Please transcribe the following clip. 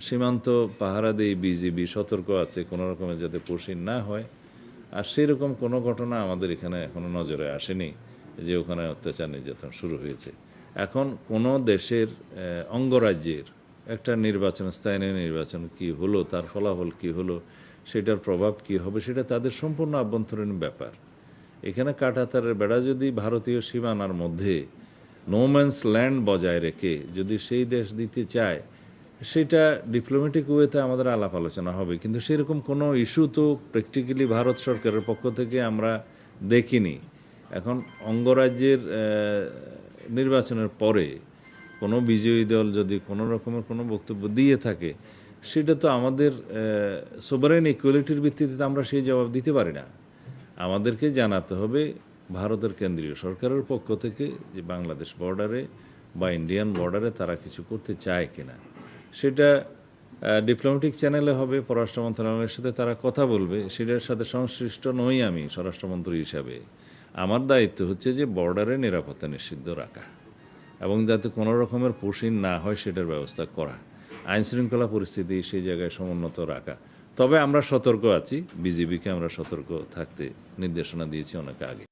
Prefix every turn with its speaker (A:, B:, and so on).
A: সীমান্ত পাহারা দিয়ে বিজিবি সতর্ক আছে কোনো রকমের যাতে পুশিন না হয়। আর সেরকম কোনো ঘটনা আমাদের এখানে এখনো নজরে আসেনি যে ওখানে অত্যাচার নির্যাতন শুরু হয়েছে। এখন কোনো দেশের অঙ্গরাজ্যের একটা নির্বাচন, স্থানীয় নির্বাচন কি হলো, তার ফলাফল কি হলো, সেটার প্রভাব কি হবে, সেটা তাদের সম্পূর্ণ আভ্যন্তরীণ ব্যাপার। এখানে কাঁটাতারের বেড়া যদি ভারতীয় সীমানার মধ্যে নোম্যান্স ল্যান্ড বজায় রেখে যদি সেই দেশ দিতে চায়, সেটা ডিপ্লোম্যাটিক ওয়েতে আমাদের আলাপ আলোচনা হবে, কিন্তু সেরকম কোনো ইস্যু তো প্র্যাকটিক্যালি ভারত সরকারের পক্ষ থেকে আমরা দেখিনি। এখন অঙ্গরাজ্যের নির্বাচনের পরে কোনো বিজয়ী দল যদি কোনো রকমের কোনো বক্তব্য দিয়ে থাকে, সেটা তো আমাদের সোভারেন ইকুয়ালিটির ভিত্তিতে তো আমরা সেই জবাব দিতে পারি না। আমাদেরকে জানাতে হবে ভারতের কেন্দ্রীয় সরকারের পক্ষ থেকে যে বাংলাদেশ বর্ডারে বা ইন্ডিয়ান বর্ডারে তারা কিছু করতে চায় কিনা। সেটা ডিপ্লোম্যাটিক চ্যানেলে হবে, পররাষ্ট্র মন্ত্রণালয়ের সাথে তারা কথা বলবে, সেটার সাথে সংশ্লিষ্ট নই আমি স্বরাষ্ট্রমন্ত্রী হিসাবে। আমার দায়িত্ব হচ্ছে যে বর্ডারে নিরাপত্তা নিশ্চিত রাখা এবং যাতে কোনো রকমের পুশিন না হয় সেটার ব্যবস্থা করা, আইনশৃঙ্খলা পরিস্থিতি সেই জায়গায় সমুন্নত রাখা। তবে আমরা সতর্ক আছি, বিজিবিকে আমরা সতর্ক থাকতে নির্দেশনা দিয়েছি অনেক আগে।